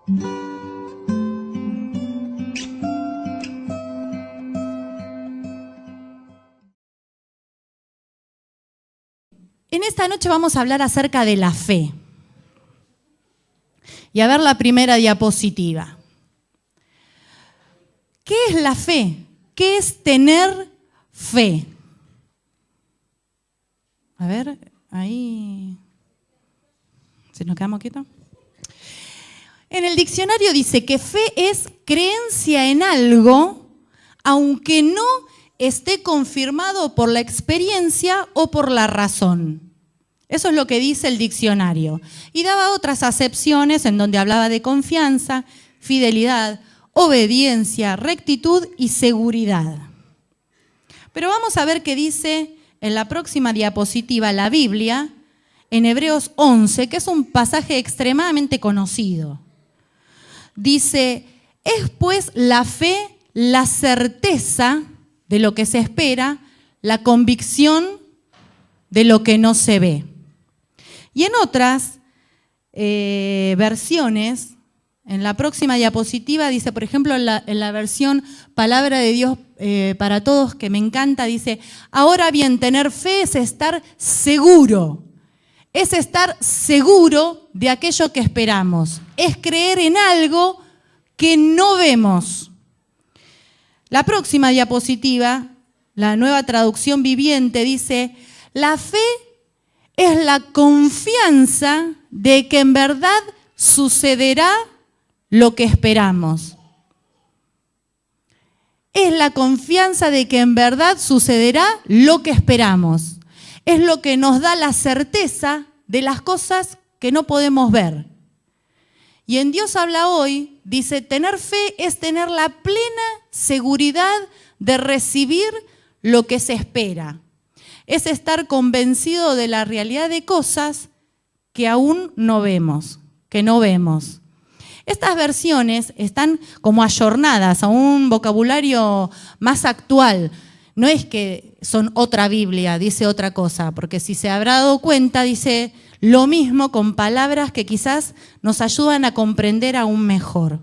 En esta noche vamos a hablar acerca de la fe. Y a ver la primera diapositiva. ¿Qué es la fe? ¿Qué es tener fe? A ver, ahí... ¿Se nos quedamos quietos? En el diccionario dice que fe es creencia en algo, aunque no esté confirmado por la experiencia o por la razón. Eso es lo que dice el diccionario. Y daba otras acepciones en donde hablaba de confianza, fidelidad, obediencia, rectitud y seguridad. Pero vamos a ver qué dice en la próxima diapositiva la Biblia, en Hebreos 11, que es un pasaje extremadamente conocido. Dice, es pues la fe la certeza de lo que se espera, la convicción de lo que no se ve. Y en otras versiones, en la próxima diapositiva, dice, por ejemplo, en la versión Palabra de Dios para Todos, que me encanta, dice, ahora bien, tener fe es estar seguro de aquello que esperamos, es creer en algo que no vemos. La próxima diapositiva, la Nueva Traducción Viviente, dice, la fe es la confianza de que en verdad sucederá lo que esperamos. Es la confianza de que en verdad sucederá lo que esperamos. Es lo que nos da la certeza de las cosas que no podemos ver. Y en Dios habla hoy, dice, tener fe es tener la plena seguridad de recibir lo que se espera. Es estar convencido de la realidad de cosas que aún no vemos, que no vemos. Estas versiones están como ayornadas a un vocabulario más actual. No es que son otra Biblia, dice otra cosa, porque si se habrá dado cuenta, dice lo mismo con palabras que quizás nos ayudan a comprender aún mejor.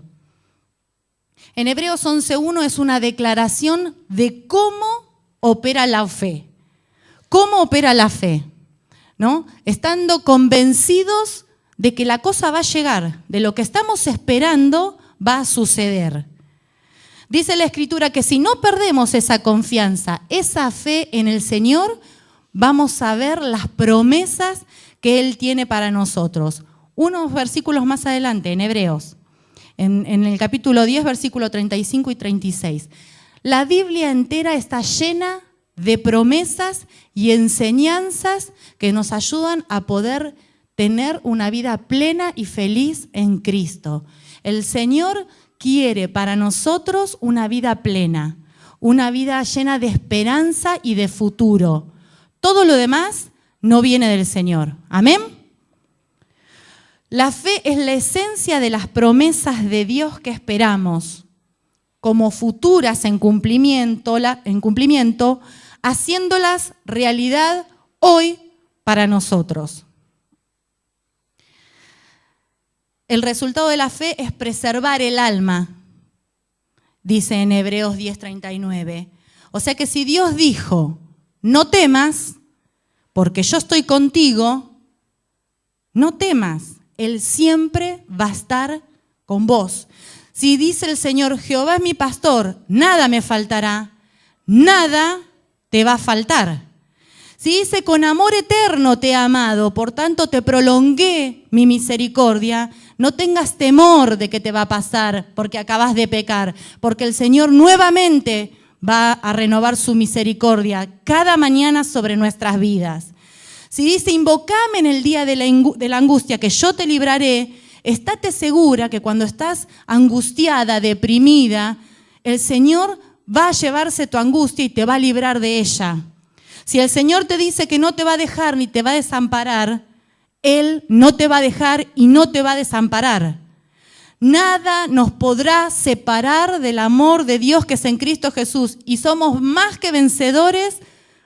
En Hebreos 11.1 es una declaración de cómo opera la fe. ¿Cómo opera la fe? ¿No? Estando convencidos de que la cosa va a llegar, de lo que estamos esperando va a suceder. Dice la Escritura que si no perdemos esa confianza, esa fe en el Señor, vamos a ver las promesas que Él tiene para nosotros. Unos versículos más adelante, en Hebreos, en el capítulo 10, versículo 35 y 36. La Biblia entera está llena de promesas y enseñanzas que nos ayudan a poder tener una vida plena y feliz en Cristo. El Señor quiere para nosotros una vida plena, una vida llena de esperanza y de futuro. Todo lo demás no viene del Señor. ¿Amén? La fe es la esencia de las promesas de Dios que esperamos, como futuras en cumplimiento, haciéndolas realidad hoy para nosotros. El resultado de la fe es preservar el alma, dice en Hebreos 10:39. O sea que si Dios dijo, no temas, porque yo estoy contigo, no temas, Él siempre va a estar con vos. Si dice el Señor, Jehová es mi pastor, nada me faltará, nada te va a faltar. Si dice, con amor eterno te he amado, por tanto te prolongué mi misericordia, no tengas temor de que te va a pasar porque acabas de pecar, porque el Señor nuevamente va a renovar su misericordia cada mañana sobre nuestras vidas. Si dice, invocame en el día de la angustia, que yo te libraré, estate segura que cuando estás angustiada, deprimida, el Señor va a llevarse tu angustia y te va a librar de ella. Si el Señor te dice que no te va a dejar ni te va a desamparar, Él no te va a dejar y no te va a desamparar. Nada nos podrá separar del amor de Dios que es en Cristo Jesús. Y somos más que vencedores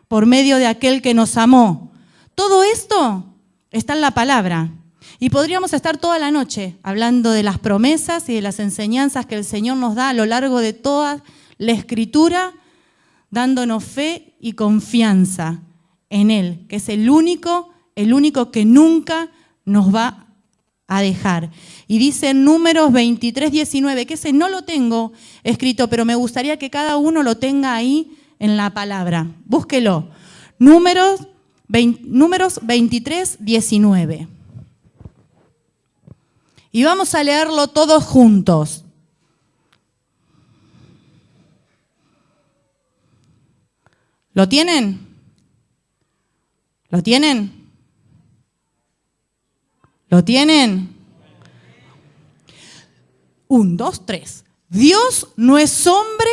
por medio de aquel que nos amó. Todo esto está en la palabra. Y podríamos estar toda la noche hablando de las promesas y de las enseñanzas que el Señor nos da a lo largo de toda la Escritura, dándonos fe y confianza en Él, que es el único que nunca nos va a dejar. Y dice en Números 23, 19, que ese no lo tengo escrito, pero me gustaría que cada uno lo tenga ahí en la palabra. Búsquelo. Números 23, 19. Y vamos a leerlo todos juntos. ¿Lo tienen? ¿Lo tienen? ¿Lo tienen? 1, 2, 3. Dios no es hombre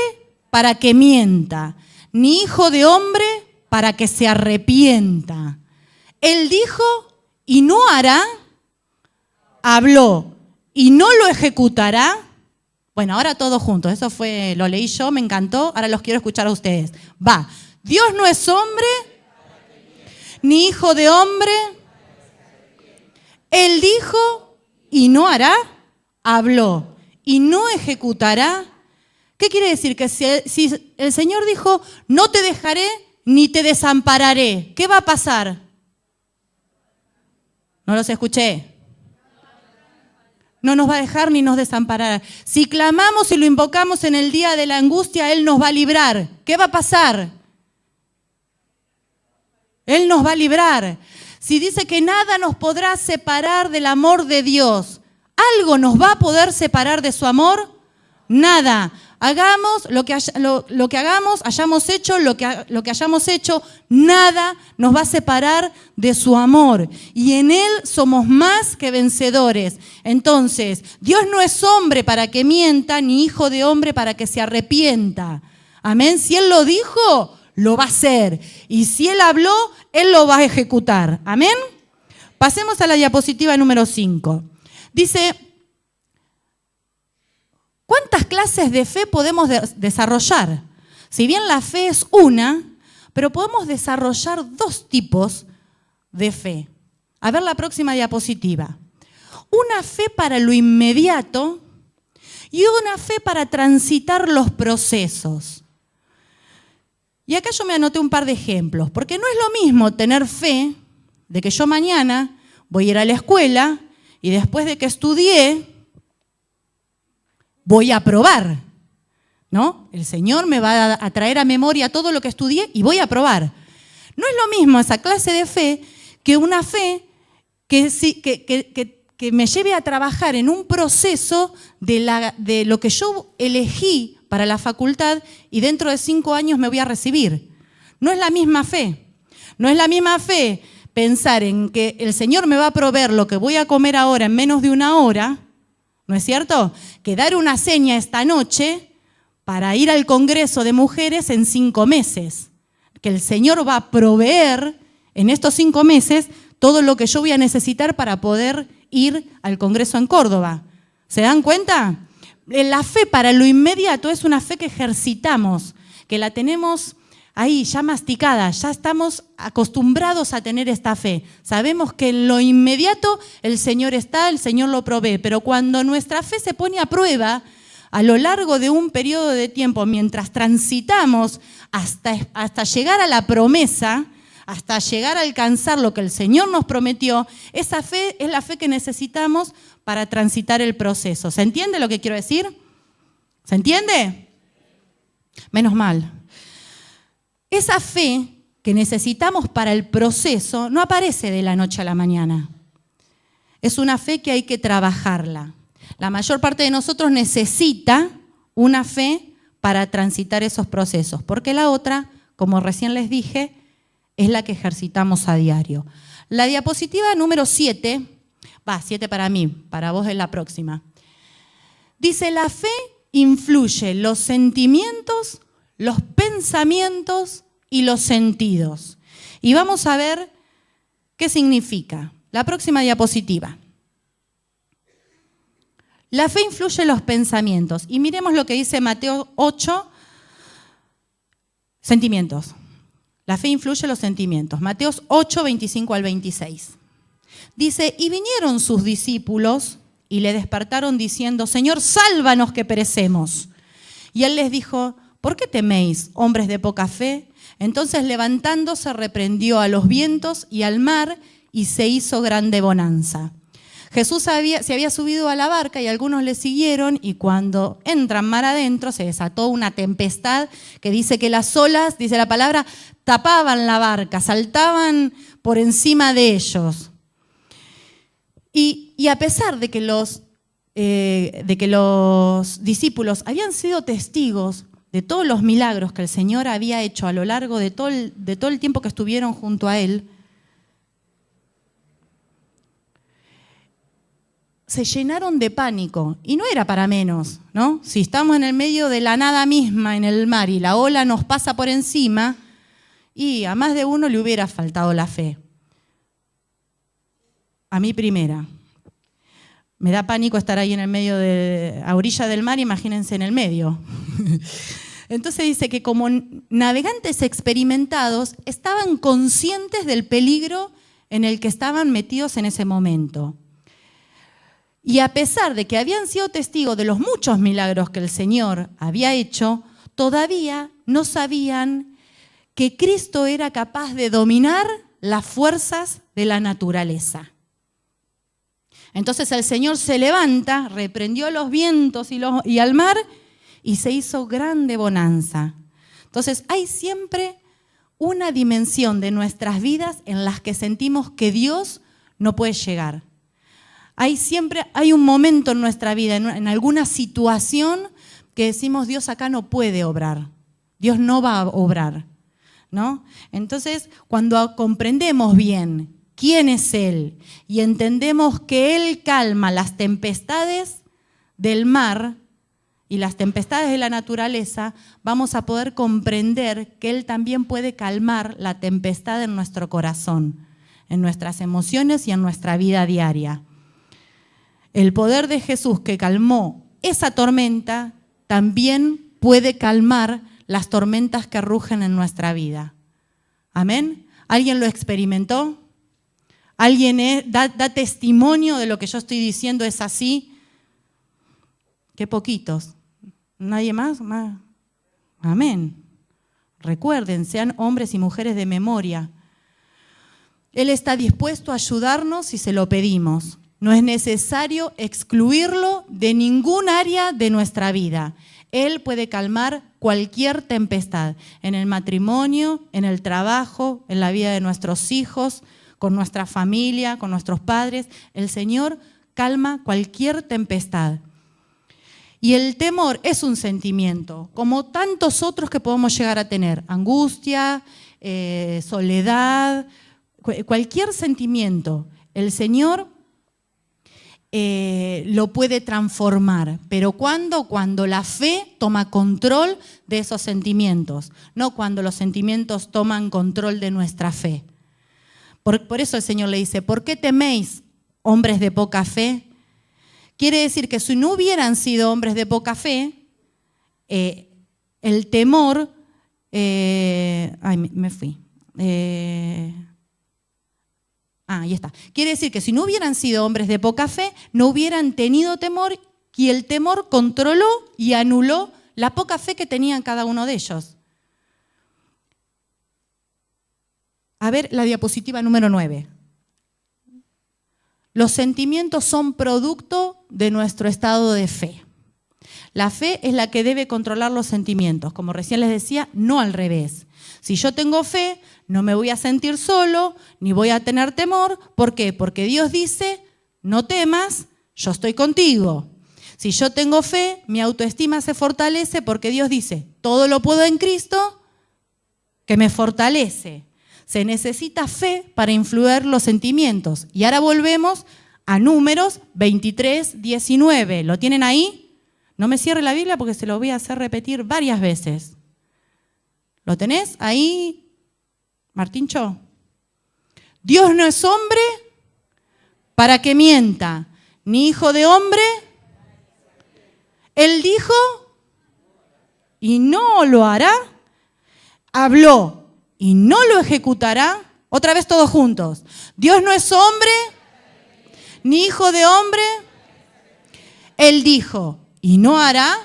para que mienta, ni hijo de hombre para que se arrepienta. Él dijo y no hará, habló y no lo ejecutará. Bueno, ahora todos juntos, eso fue, lo leí yo, me encantó, ahora los quiero escuchar a ustedes. Va, Dios no es hombre, ni hijo de hombre. Él dijo y no hará, habló y no ejecutará. ¿Qué quiere decir? Que si el Señor dijo, no te dejaré ni te desampararé, ¿qué va a pasar? No los escuché. No nos va a dejar ni nos desamparará. Si clamamos y lo invocamos en el día de la angustia, Él nos va a librar. ¿Qué va a pasar? Él nos va a librar. Si dice que nada nos podrá separar del amor de Dios, ¿algo nos va a poder separar de su amor? Nada. Hagamos lo que hagamos, hayamos hecho lo que hayamos hecho, nada nos va a separar de su amor. Y en Él somos más que vencedores. Entonces, Dios no es hombre para que mienta, ni hijo de hombre para que se arrepienta. Amén. Si Él lo dijo, lo va a hacer. Y si Él habló, Él lo va a ejecutar. Amén. Pasemos a la diapositiva número 5. Dice, ¿cuántas clases de fe podemos desarrollar? Si bien la fe es una, pero podemos desarrollar 2 tipos de fe. A ver la próxima diapositiva. Una fe para lo inmediato y una fe para transitar los procesos. Y acá yo me anoté un par de ejemplos, porque no es lo mismo tener fe de que yo mañana voy a ir a la escuela y después de que estudié, voy a probar, ¿no? El Señor me va a traer a memoria todo lo que estudié y voy a probar. No es lo mismo esa clase de fe que una fe que me lleve a trabajar en un proceso de lo que yo elegí para la facultad y dentro de 5 años me voy a recibir. No es la misma fe. No es la misma fe pensar en que el Señor me va a proveer lo que voy a comer ahora en menos de 1 hora, ¿no es cierto? Que dar una seña esta noche para ir al Congreso de Mujeres en 5 meses. Que el Señor va a proveer en estos 5 meses todo lo que yo voy a necesitar para poder ir al Congreso en Córdoba. ¿Se dan cuenta? La fe para lo inmediato es una fe que ejercitamos, que la tenemos ahí ya masticada, ya estamos acostumbrados a tener esta fe. Sabemos que en lo inmediato el Señor está, el Señor lo provee, pero cuando nuestra fe se pone a prueba a lo largo de un periodo de tiempo, mientras transitamos hasta llegar a la promesa, hasta llegar a alcanzar lo que el Señor nos prometió, esa fe es la fe que necesitamos para transitar el proceso. ¿Se entiende lo que quiero decir? ¿Se entiende? Menos mal. Esa fe que necesitamos para el proceso no aparece de la noche a la mañana. Es una fe que hay que trabajarla. La mayor parte de nosotros necesita una fe para transitar esos procesos, porque la otra, como recién les dije, es la que ejercitamos a diario. La diapositiva número 7, 7 para mí, para vos es la próxima. Dice, la fe influye los sentimientos, los pensamientos y los sentidos. Y vamos a ver qué significa. La próxima diapositiva. La fe influye en los pensamientos. Y miremos lo que dice Mateo 8, sentimientos. La fe influye en los sentimientos. Mateo 8, 25 al 26. Dice, y vinieron sus discípulos y le despertaron diciendo, Señor, sálvanos que perecemos. Y él les dijo, ¿por qué teméis, hombres de poca fe? Entonces levantándose reprendió a los vientos y al mar y se hizo grande bonanza. Jesús se había subido a la barca y algunos le siguieron, y cuando entran mar adentro se desató una tempestad que dice que las olas, dice la palabra, tapaban la barca, saltaban por encima de ellos. Y a pesar de que los discípulos habían sido testigos de todos los milagros que el Señor había hecho a lo largo de todo el tiempo que estuvieron junto a Él, se llenaron de pánico, y no era para menos, ¿no? Si estamos en el medio de la nada misma en el mar y la ola nos pasa por encima, y a más de uno le hubiera faltado la fe. A mí primera. Me da pánico estar ahí en el medio a orilla del mar, imagínense en el medio. Entonces dice que como navegantes experimentados estaban conscientes del peligro en el que estaban metidos en ese momento. Y a pesar de que habían sido testigos de los muchos milagros que el Señor había hecho, todavía no sabían que Cristo era capaz de dominar las fuerzas de la naturaleza. Entonces el Señor se levanta, reprendió los vientos y al mar y se hizo grande bonanza. Entonces hay siempre una dimensión de nuestras vidas en las que sentimos que Dios no puede llegar. Hay un momento en nuestra vida, en alguna situación, que decimos, Dios acá no puede obrar, Dios no va a obrar, ¿no? Entonces, cuando comprendemos bien quién es Él y entendemos que Él calma las tempestades del mar y las tempestades de la naturaleza, vamos a poder comprender que Él también puede calmar la tempestad en nuestro corazón, en nuestras emociones y en nuestra vida diaria. El poder de Jesús que calmó esa tormenta también puede calmar las tormentas que rugen en nuestra vida. ¿Amén? ¿Alguien lo experimentó? ¿Alguien da testimonio de lo que yo estoy diciendo es así? Qué poquitos. ¿Nadie más? Amén. Recuerden, sean hombres y mujeres de memoria. Él está dispuesto a ayudarnos si se lo pedimos. No es necesario excluirlo de ningún área de nuestra vida. Él puede calmar cualquier tempestad, en el matrimonio, en el trabajo, en la vida de nuestros hijos, con nuestra familia, con nuestros padres. El Señor calma cualquier tempestad. Y el temor es un sentimiento, como tantos otros que podemos llegar a tener. Angustia, soledad, cualquier sentimiento. El Señor lo puede transformar. ¿Pero cuándo? Cuando la fe toma control de esos sentimientos, no cuando los sentimientos toman control de nuestra fe. Por eso el Señor le dice, ¿por qué teméis, hombres de poca fe? Quiere decir que si no hubieran sido hombres de poca fe, el temor... me fui. Ahí está. Quiere decir que si no hubieran sido hombres de poca fe, no hubieran tenido temor, y el temor controló y anuló la poca fe que tenían cada uno de ellos. A ver la diapositiva número 9. Los sentimientos son producto de nuestro estado de fe. La fe es la que debe controlar los sentimientos. Como recién les decía, no al revés. Si yo tengo fe, no me voy a sentir solo, ni voy a tener temor. ¿Por qué? Porque Dios dice, no temas, yo estoy contigo. Si yo tengo fe, mi autoestima se fortalece porque Dios dice, todo lo puedo en Cristo que me fortalece. Se necesita fe para influir los sentimientos. Y ahora volvemos a Números 23, 19. ¿Lo tienen ahí? No me cierre la Biblia porque se lo voy a hacer repetir varias veces. ¿Lo tenés ahí, Martíncho? Dios no es hombre para que mienta, ni hijo de hombre. Él dijo y no lo hará. Habló y no lo ejecutará. Otra vez todos juntos. Dios no es hombre ni hijo de hombre. Él dijo, y no hará,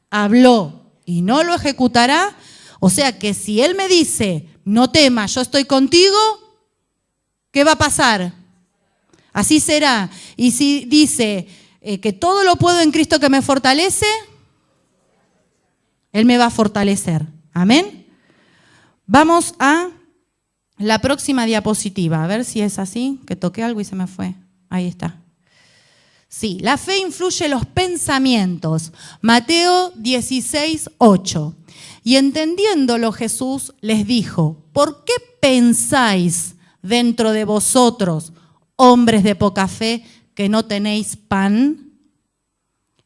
habló, y no lo ejecutará. O sea que si Él me dice, no temas, yo estoy contigo, ¿qué va a pasar? Así será. Y si dice que todo lo puedo en Cristo que me fortalece, Él me va a fortalecer. Amén. Vamos a la próxima diapositiva. A ver si es así, que toqué algo y se me fue. Ahí está. Sí, la fe influye los pensamientos. Mateo 16:8. Y entendiéndolo Jesús les dijo, ¿por qué pensáis dentro de vosotros, hombres de poca fe, que no tenéis pan?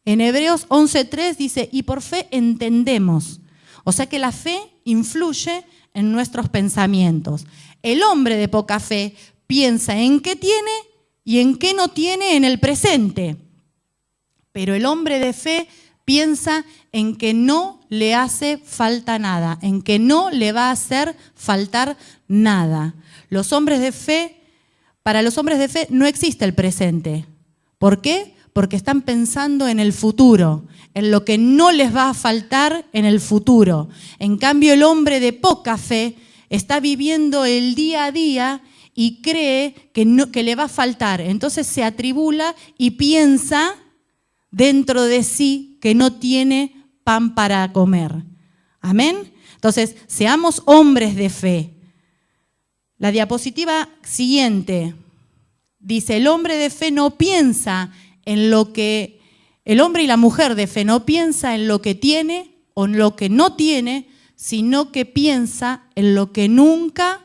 En Hebreos 11:3 dice, y por fe entendemos. O sea que la fe influye en nuestros pensamientos. El hombre de poca fe piensa en qué tiene y en qué no tiene en el presente. Pero el hombre de fe piensa en que no le hace falta nada, en que no le va a hacer faltar nada. Los hombres de fe, para los hombres de fe no existe el presente. ¿Por qué? Porque están pensando en el futuro, en lo que no les va a faltar en el futuro. En cambio, el hombre de poca fe está viviendo el día a día y cree que le va a faltar. Entonces se atribula y piensa dentro de sí que no tiene pan para comer. Amén. Entonces, seamos hombres de fe. La diapositiva siguiente dice, el hombre de fe no piensa en lo que, el hombre y la mujer de fe no piensa en lo que tiene o en lo que no tiene, sino que piensa en lo que nunca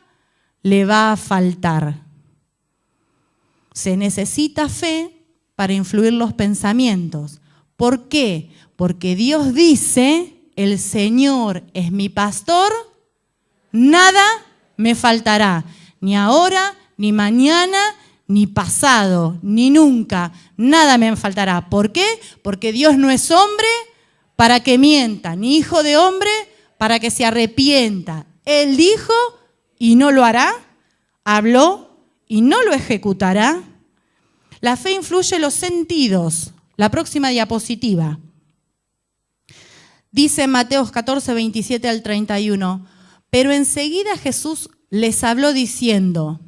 le va a faltar. Se necesita fe para influir los pensamientos. ¿Por qué? Porque Dios dice, el Señor es mi pastor, nada me faltará, ni ahora, ni mañana, ni pasado, ni nunca, nada me faltará. ¿Por qué? Porque Dios no es hombre para que mienta, ni hijo de hombre para que se arrepienta. Él dijo y no lo hará, habló y no lo ejecutará. La fe influye los sentidos. La próxima diapositiva. Dice Mateo 14, 27 al 31, pero enseguida Jesús les habló diciendo,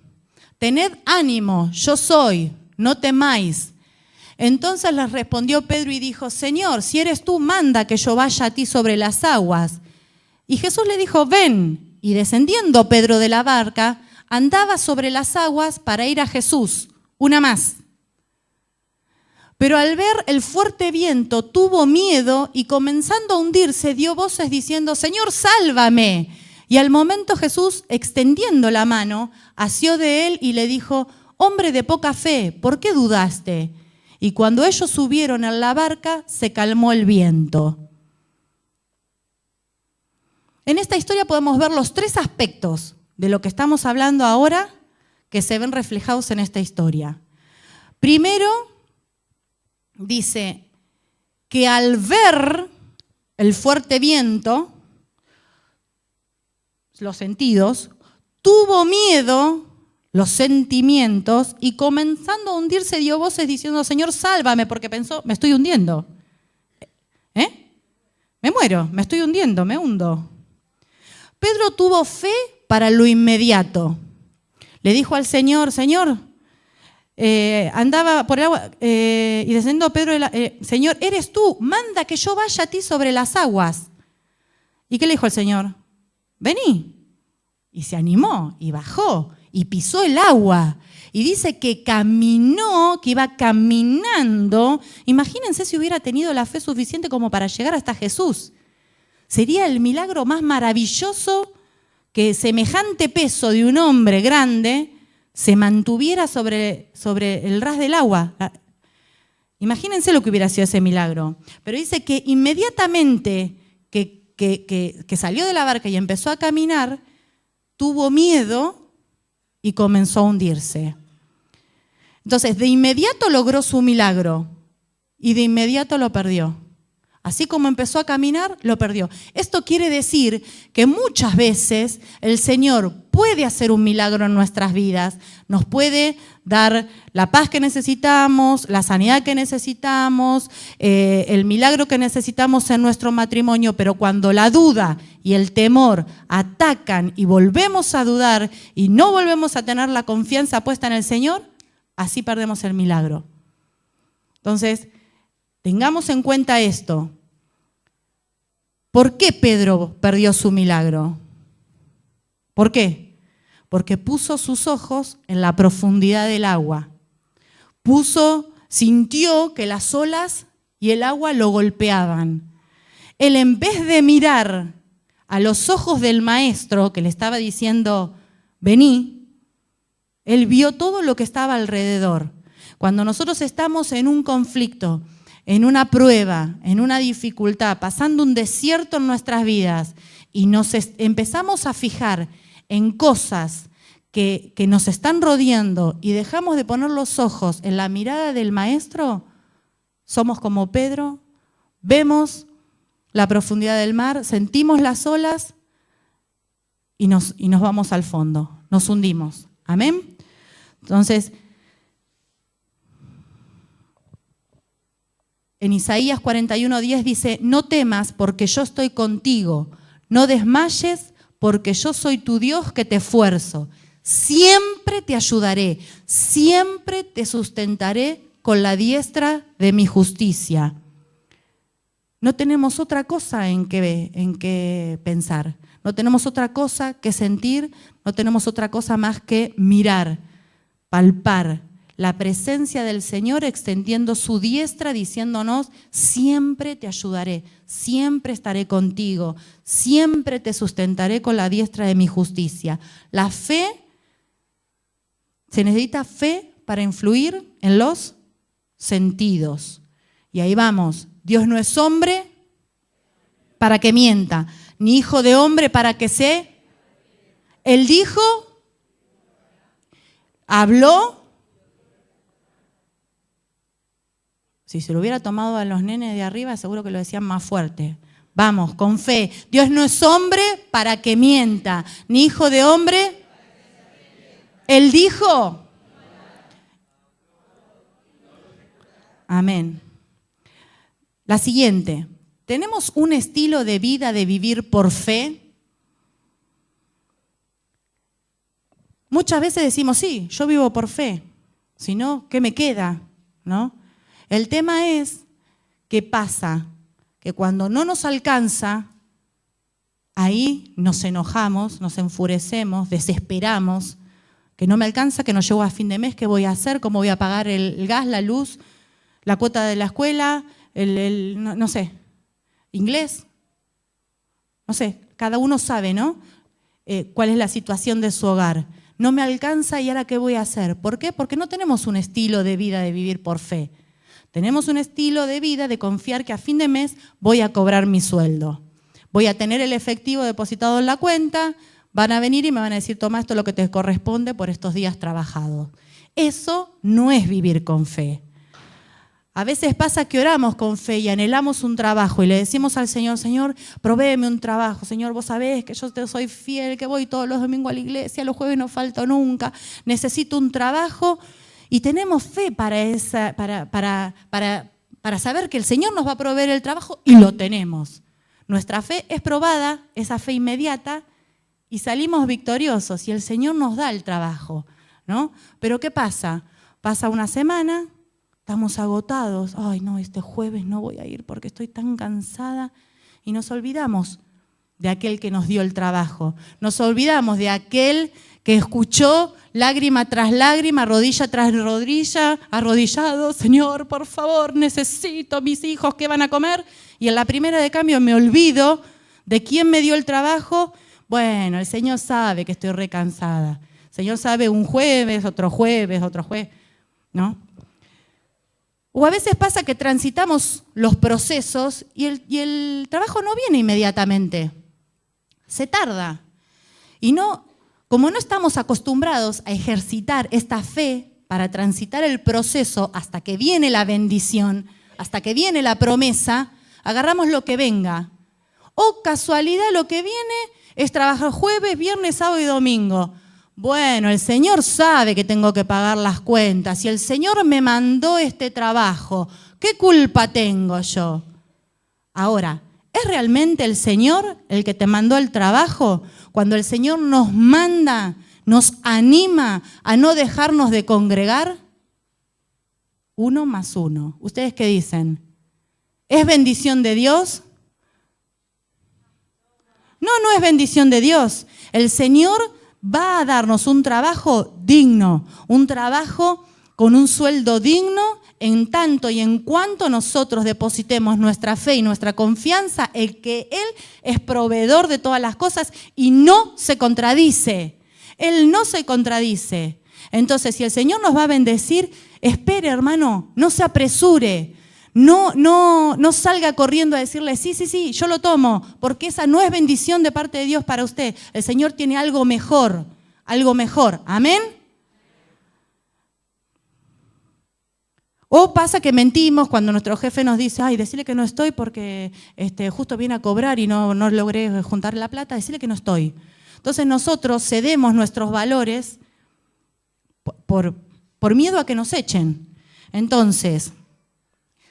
tened ánimo, yo soy, no temáis. Entonces les respondió Pedro y dijo, Señor, si eres tú, manda que yo vaya a ti sobre las aguas. Y Jesús le dijo, ven. Y descendiendo Pedro de la barca, andaba sobre las aguas para ir a Jesús, una más. Pero al ver el fuerte viento tuvo miedo y comenzando a hundirse dio voces diciendo, Señor, sálvame. Y al momento Jesús, extendiendo la mano, asió de él y le dijo, hombre de poca fe, ¿por qué dudaste? Y cuando ellos subieron en la barca, se calmó el viento. En esta historia podemos ver los tres aspectos de lo que estamos hablando ahora que se ven reflejados en esta historia. Primero, dice que al ver el fuerte viento, los sentidos, tuvo miedo, los sentimientos, y comenzando a hundirse dio voces diciendo, Señor, sálvame, porque pensó, me estoy hundiendo. Me muero, me estoy hundiendo, me hundo. Pedro tuvo fe para lo inmediato. Le dijo al Señor, Señor, andaba por el agua y descendiendo Pedro, Señor, eres tú, manda que yo vaya a ti sobre las aguas. ¿Y qué le dijo el Señor? Vení. Y se animó y bajó y pisó el agua. Y dice que caminó, que iba caminando. Imagínense si hubiera tenido la fe suficiente como para llegar hasta Jesús. Sería el milagro más maravilloso que semejante peso de un hombre grande se mantuviera sobre el ras del agua. Imagínense lo que hubiera sido ese milagro. Pero dice que inmediatamente que salió de la barca y empezó a caminar, tuvo miedo y comenzó a hundirse. Entonces, de inmediato logró su milagro y de inmediato lo perdió. Así como empezó a caminar, lo perdió. Esto quiere decir que muchas veces el Señor puede hacer un milagro en nuestras vidas, nos puede dar la paz que necesitamos, la sanidad que necesitamos, el milagro que necesitamos en nuestro matrimonio, pero cuando la duda y el temor atacan y volvemos a dudar y no volvemos a tener la confianza puesta en el Señor, así perdemos el milagro. Entonces, tengamos en cuenta esto. ¿Por qué Pedro perdió su milagro? ¿Por qué? Porque puso sus ojos en la profundidad del agua. Sintió que las olas y el agua lo golpeaban. Él, en vez de mirar a los ojos del maestro que le estaba diciendo, vení, él vio todo lo que estaba alrededor. Cuando nosotros estamos en un conflicto, en una prueba, en una dificultad, pasando un desierto en nuestras vidas y nos empezamos a fijar en cosas que nos están rodeando y dejamos de poner los ojos en la mirada del Maestro, somos como Pedro, vemos la profundidad del mar, sentimos las olas y nos vamos al fondo, nos hundimos. ¿Amén? Entonces, en Isaías 41:10 dice, no temas porque yo estoy contigo, no desmayes porque yo soy tu Dios que te esfuerzo. Siempre te ayudaré, siempre te sustentaré con la diestra de mi justicia. No tenemos otra cosa en qué pensar, no tenemos otra cosa que sentir, no tenemos otra cosa más que mirar, palpar la presencia del Señor extendiendo su diestra diciéndonos, siempre te ayudaré, siempre estaré contigo, siempre te sustentaré con la diestra de mi justicia. La fe, se necesita fe para influir en los sentidos. Y ahí vamos, Dios no es hombre para que mienta, ni hijo de hombre para que se... Él dijo, habló. Si se lo hubiera tomado a los nenes de arriba, seguro que lo decían más fuerte. Vamos, con fe. Dios no es hombre para que mienta, ni hijo de hombre. Él dijo. Amén. La siguiente. ¿Tenemos un estilo de vida de vivir por fe? Muchas veces decimos, sí, yo vivo por fe. Si no, ¿qué me queda? ¿No? El tema es que pasa que cuando no nos alcanza, ahí nos enojamos, nos enfurecemos, desesperamos, que no me alcanza, que no llego a fin de mes, ¿qué voy a hacer? ¿Cómo voy a pagar el gas, la luz, la cuota de la escuela, no sé, inglés? No sé, cada uno sabe, ¿no? Cuál es la situación de su hogar. No me alcanza y ahora ¿qué voy a hacer? ¿Por qué? Porque no tenemos un estilo de vida de vivir por fe. Tenemos un estilo de vida de confiar que a fin de mes voy a cobrar mi sueldo. Voy a tener el efectivo depositado en la cuenta, van a venir y me van a decir, toma, esto es lo que te corresponde por estos días trabajados. Eso no es vivir con fe. A veces pasa que oramos con fe y anhelamos un trabajo y le decimos al Señor, Señor, provéeme un trabajo. Señor, vos sabés que yo te soy fiel, que voy todos los domingos a la iglesia, los jueves no falto nunca, necesito un trabajo. Y tenemos fe para saber que el Señor nos va a proveer el trabajo y lo tenemos. Nuestra fe es probada, esa fe inmediata, y salimos victoriosos y el Señor nos da el trabajo, ¿no? Pero ¿qué pasa? Pasa una semana, estamos agotados. Ay, no, este jueves no voy a ir porque estoy tan cansada. Y nos olvidamos de aquel que nos dio el trabajo. Nos olvidamos de aquel que escuchó lágrima tras lágrima, rodilla tras rodilla, arrodillado, Señor, por favor, necesito mis hijos, ¿qué van a comer? Y en la primera de cambio me olvido de quién me dio el trabajo. Bueno, el Señor sabe que estoy recansada. El Señor sabe un jueves, otro jueves, ¿no? O a veces pasa que transitamos los procesos y el trabajo no viene inmediatamente. Se tarda. Y como no estamos acostumbrados a ejercitar esta fe para transitar el proceso hasta que viene la bendición, hasta que viene la promesa, agarramos lo que venga. O casualidad, lo que viene es trabajar jueves, viernes, sábado y domingo. bueno, el Señor sabe que tengo que pagar las cuentas y el Señor me mandó este trabajo. ¿Qué culpa tengo yo? Ahora, ¿es realmente el Señor el que te mandó el trabajo? Cuando el Señor nos manda, nos anima a no dejarnos de congregar. 1 más 1. ¿Ustedes qué dicen? ¿Es bendición de Dios? No, no es bendición de Dios. El Señor va a darnos un trabajo digno, un trabajo con un sueldo digno, en tanto y en cuanto nosotros depositemos nuestra fe y nuestra confianza en que Él es proveedor de todas las cosas y no se contradice. Él no se contradice. Entonces, si el Señor nos va a bendecir, espere, hermano, no se apresure. No salga corriendo a decirle, sí, yo lo tomo, porque esa no es bendición de parte de Dios para usted. El Señor tiene algo mejor, ¿amén? O pasa que mentimos cuando nuestro jefe nos dice, ay, decirle que no estoy porque justo viene a cobrar y no logré juntar la plata, decirle que no estoy. Entonces nosotros cedemos nuestros valores por miedo a que nos echen. Entonces,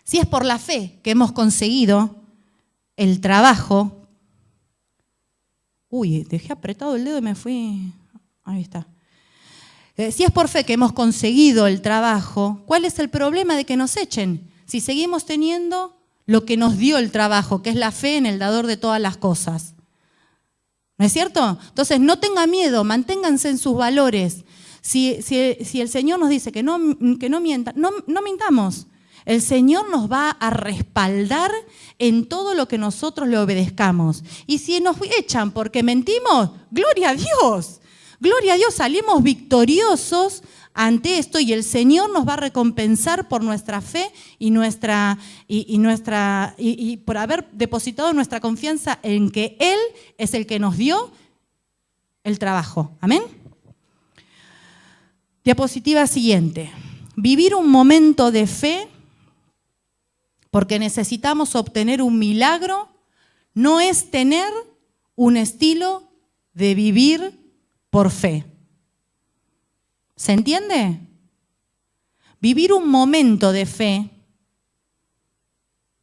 si es por la fe que hemos conseguido el trabajo, dejé apretado el dedo y me fui, ahí está. Si es por fe que hemos conseguido el trabajo, ¿cuál es el problema de que nos echen? Si seguimos teniendo lo que nos dio el trabajo, que es la fe en el dador de todas las cosas. ¿No es cierto? Entonces no tenga miedo, manténganse en sus valores. Si el Señor nos dice que no mientan, no mintamos. El Señor nos va a respaldar en todo lo que nosotros le obedezcamos. Y si nos echan porque mentimos, gloria a Dios. Gloria a Dios, salimos victoriosos ante esto y el Señor nos va a recompensar por nuestra fe y por haber depositado nuestra confianza en que Él es el que nos dio el trabajo. Amén. Diapositiva siguiente. Vivir un momento de fe porque necesitamos obtener un milagro no es tener un estilo de vivir por fe. ¿Se entiende? Vivir un momento de fe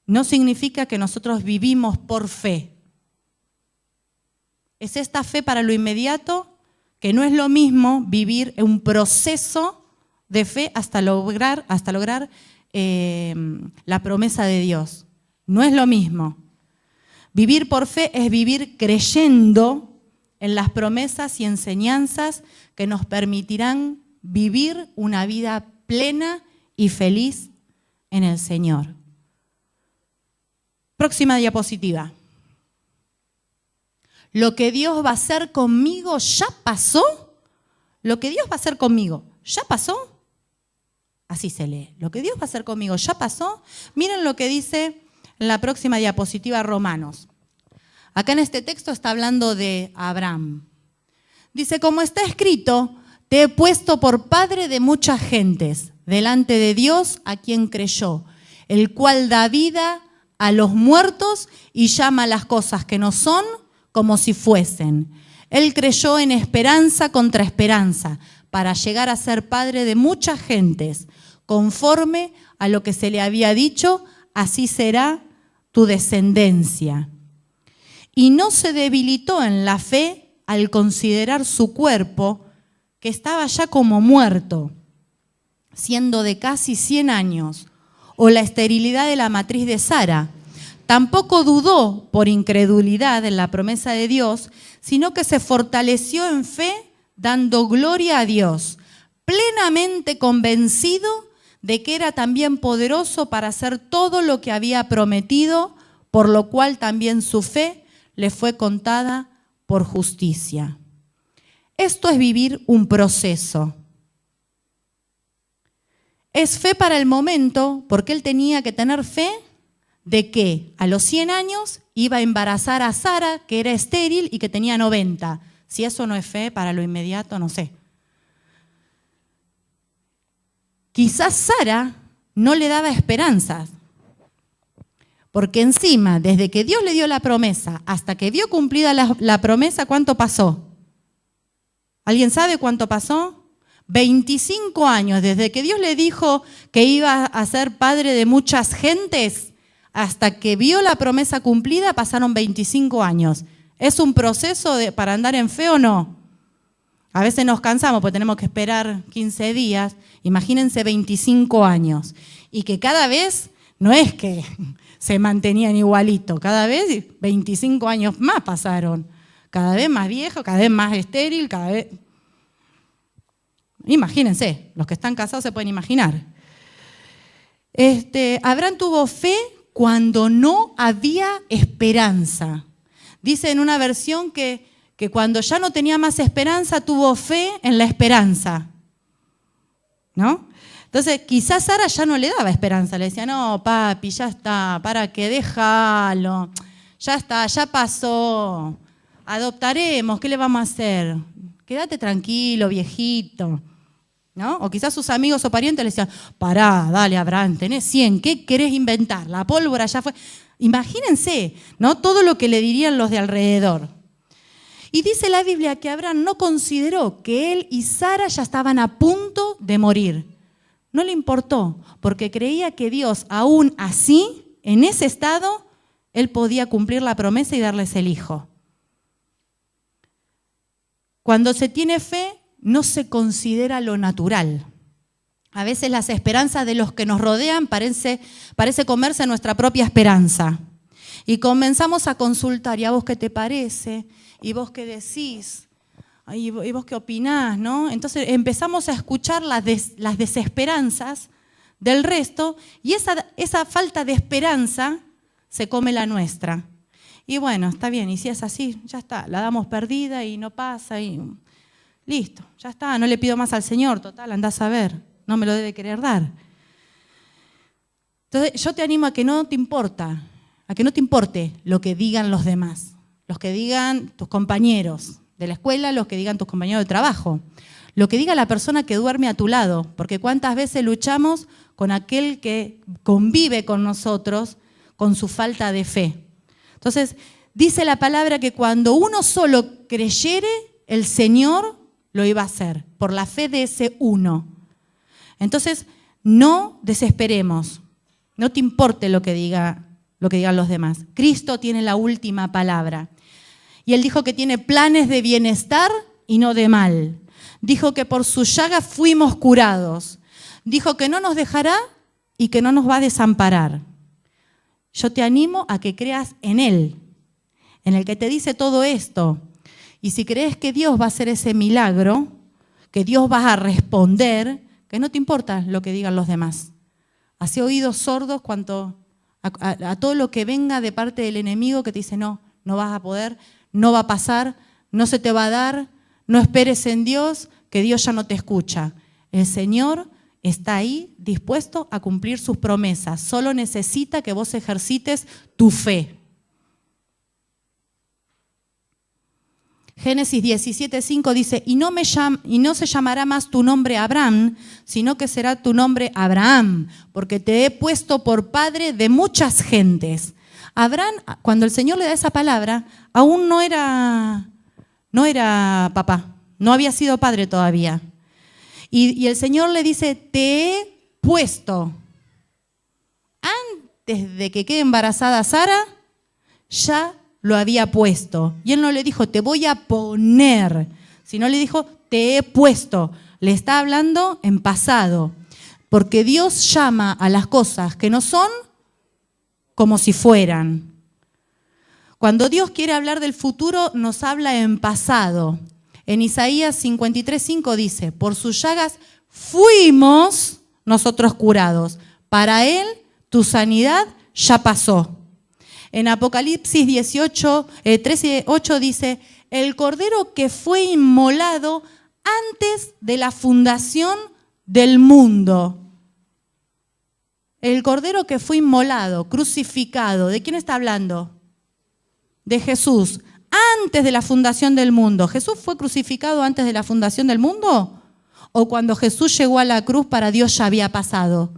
no significa que nosotros vivimos por fe. Es esta fe para lo inmediato, que no es lo mismo vivir un proceso de fe hasta lograr la promesa de Dios. No es lo mismo. Vivir por fe es vivir creyendo en las promesas y enseñanzas que nos permitirán vivir una vida plena y feliz en el Señor. Próxima diapositiva. Lo que Dios va a hacer conmigo ya pasó. Lo que Dios va a hacer conmigo ya pasó. Así se lee. Lo que Dios va a hacer conmigo ya pasó. Miren lo que dice en la próxima diapositiva Romanos. Acá en este texto está hablando de Abraham. Dice, como está escrito, te he puesto por padre de muchas gentes, delante de Dios a quien creyó, el cual da vida a los muertos y llama a las cosas que no son como si fuesen. Él creyó en esperanza contra esperanza, para llegar a ser padre de muchas gentes, conforme a lo que se le había dicho, así será tu descendencia. Y no se debilitó en la fe al considerar su cuerpo, que estaba ya como muerto, siendo de casi 100 años, o la esterilidad de la matriz de Sara. Tampoco dudó por incredulidad en la promesa de Dios, sino que se fortaleció en fe, dando gloria a Dios, plenamente convencido de que era también poderoso para hacer todo lo que había prometido, por lo cual también su fe le fue contada por justicia. Esto es vivir un proceso. Es fe para el momento, porque él tenía que tener fe de que a los 100 años iba a embarazar a Sara, que era estéril y que tenía 90. Si eso no es fe para lo inmediato, no sé. Quizás Sara no le daba esperanzas, porque encima, desde que Dios le dio la promesa hasta que vio cumplida la promesa, ¿cuánto pasó? ¿Alguien sabe cuánto pasó? 25 años, desde que Dios le dijo que iba a ser padre de muchas gentes, hasta que vio la promesa cumplida, pasaron 25 años. ¿Es un proceso para andar en fe o no? A veces nos cansamos porque tenemos que esperar 15 días. Imagínense 25 años. Y que cada vez no es que se mantenían igualito, cada vez 25 años más pasaron. Cada vez más viejo, cada vez más estéril, cada vez... Imagínense, los que están casados se pueden imaginar. Abraham tuvo fe cuando no había esperanza. Dice en una versión que cuando ya no tenía más esperanza, tuvo fe en la esperanza. ¿No? Entonces, quizás Sara ya no le daba esperanza. Le decía, no, papi, ya está, ¿para qué? Déjalo. Ya está, ya pasó. Adoptaremos, ¿qué le vamos a hacer? Quédate tranquilo, viejito. ¿No? O quizás sus amigos o parientes le decían, pará, dale, Abraham, tenés 100, ¿qué querés inventar? La pólvora ya fue. Imagínense, ¿no? Todo lo que le dirían los de alrededor. Y dice la Biblia que Abraham no consideró que él y Sara ya estaban a punto de morir. No le importó, porque creía que Dios, aún así, en ese estado, él podía cumplir la promesa y darles el hijo. Cuando se tiene fe, no se considera lo natural. A veces las esperanzas de los que nos rodean parece comerse nuestra propia esperanza. Y comenzamos a consultar, ¿y a vos qué te parece? ¿Y vos qué decís? ¿Y vos qué opinás? ¿No? Entonces empezamos a escuchar las desesperanzas del resto y esa falta de esperanza se come la nuestra. Y bueno, está bien, y si es así, ya está, la damos perdida y no pasa y listo, ya está, no le pido más al Señor, total, andás a ver, no me lo debe querer dar. Entonces yo te animo a que no te importe lo que digan los demás. Los que digan tus compañeros de la escuela, los que digan tus compañeros de trabajo, lo que diga la persona que duerme a tu lado, porque cuántas veces luchamos con aquel que convive con nosotros con su falta de fe. Entonces, dice la palabra que cuando uno solo creyere, el Señor lo iba a hacer, por la fe de ese uno. Entonces, no desesperemos, no te importe lo que digan los demás. Cristo tiene la última palabra. Y Él dijo que tiene planes de bienestar y no de mal. Dijo que por sus llagas fuimos curados. Dijo que no nos dejará y que no nos va a desamparar. Yo te animo a que creas en Él, en el que te dice todo esto. Y si crees que Dios va a hacer ese milagro, que Dios va a responder, que no te importa lo que digan los demás. Hacé oídos sordos cuanto a todo lo que venga de parte del enemigo que te dice no vas a poder, no va a pasar, no se te va a dar, no esperes en Dios, que Dios ya no te escucha. El Señor está ahí dispuesto a cumplir sus promesas, solo necesita que vos ejercites tu fe. Génesis 17:5 dice, y no se llamará más tu nombre Abraham, sino que será tu nombre Abraham, porque te he puesto por padre de muchas gentes. Abraham, cuando el Señor le da esa palabra, aún no era papá, no había sido padre todavía. Y el Señor le dice, te he puesto. Antes de que quede embarazada Sara, ya lo había puesto. Y Él no le dijo, te voy a poner, sino le dijo, te he puesto. Le está hablando en pasado, porque Dios llama a las cosas que no son como si fueran. Cuando Dios quiere hablar del futuro, nos habla en pasado. En Isaías 53:5 dice, por sus llagas fuimos nosotros curados. Para Él tu sanidad ya pasó. En Apocalipsis 13:8 dice, el cordero que fue inmolado antes de la fundación del mundo. El cordero que fue inmolado, crucificado, ¿de quién está hablando? De Jesús, antes de la fundación del mundo. ¿Jesús fue crucificado antes de la fundación del mundo? ¿O cuando Jesús llegó a la cruz para Dios ya había pasado?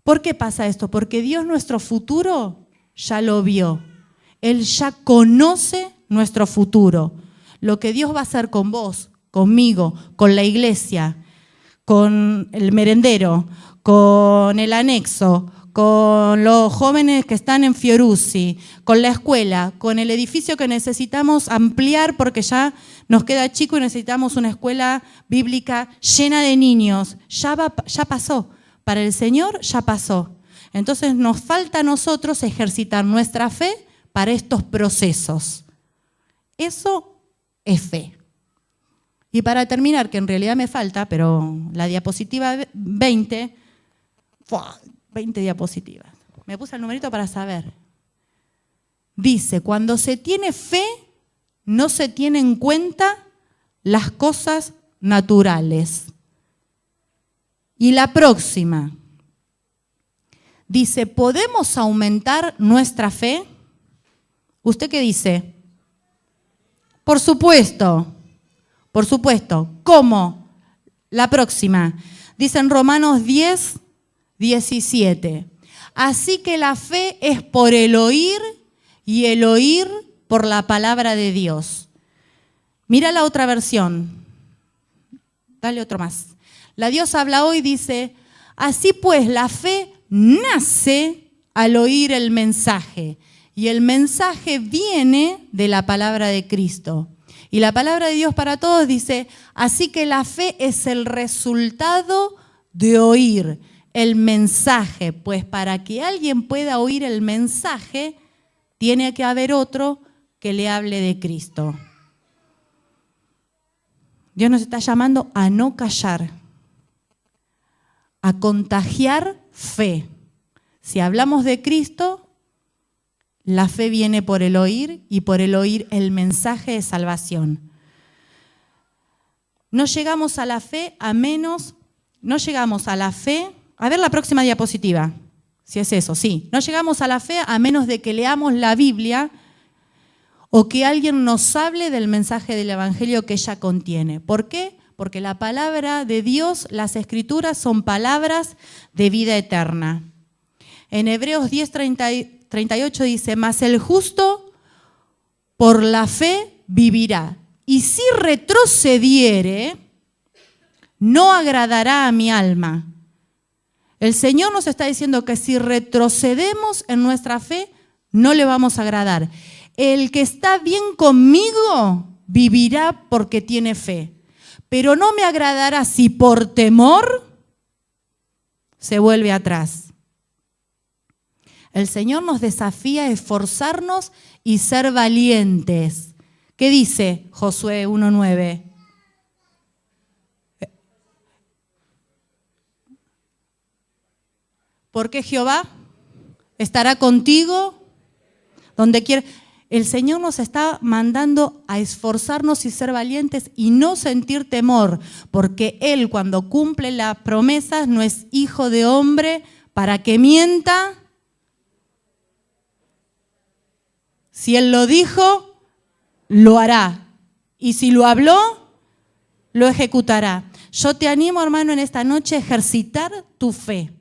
¿Por qué pasa esto? Porque Dios nuestro futuro ya lo vio. Él ya conoce nuestro futuro. lo que Dios va a hacer con vos, conmigo, con la iglesia, con el merendero, con el anexo, con los jóvenes que están en Fiorucci, con la escuela, con el edificio que necesitamos ampliar porque ya nos queda chico y necesitamos una escuela bíblica llena de niños. Ya pasó. Para el Señor ya pasó. Entonces nos falta a nosotros ejercitar nuestra fe para estos procesos. Eso es fe. Y para terminar, que en realidad me falta, pero la diapositiva 20, 20 diapositivas. Me puse el numerito para saber. Dice, cuando se tiene fe, no se tienen en cuenta las cosas naturales. Y la próxima, dice, ¿podemos aumentar nuestra fe? ¿Usted qué dice? Por supuesto. Por supuesto. ¿Cómo? La próxima. Dice en Romanos 10, 17. Así que la fe es por el oír y el oír por la palabra de Dios. Mira la otra versión. Dale otro más. La Dios habla hoy, dice, así pues la fe nace al oír el mensaje. Y el mensaje viene de la palabra de Cristo. Y la palabra de Dios para todos dice, así que la fe es el resultado de oír el mensaje. Pues para que alguien pueda oír el mensaje, tiene que haber otro que le hable de Cristo. Dios nos está llamando a no callar, a contagiar fe. Si hablamos de Cristo, la fe viene por el oír y por el oír el mensaje de salvación. No llegamos a la fe a menos, a ver la próxima diapositiva, si es eso, sí. No llegamos a la fe a menos de que leamos la Biblia o que alguien nos hable del mensaje del Evangelio que ella contiene. ¿Por qué? Porque la palabra de Dios, las Escrituras son palabras de vida eterna. En Hebreos 10:38 dice, mas el justo por la fe vivirá. Y si retrocediere, no agradará a mi alma. El Señor nos está diciendo que si retrocedemos en nuestra fe, no le vamos a agradar. El que está bien conmigo vivirá porque tiene fe. Pero no me agradará si por temor se vuelve atrás. El Señor nos desafía a esforzarnos y ser valientes. ¿Qué dice Josué 1:9? Porque Jehová estará contigo donde quiera. El Señor nos está mandando a esforzarnos y ser valientes y no sentir temor, porque Él cuando cumple las promesas no es hijo de hombre para que mienta. Si Él lo dijo, lo hará. Y si lo habló, lo ejecutará. Yo te animo, hermano, en esta noche a ejercitar tu fe.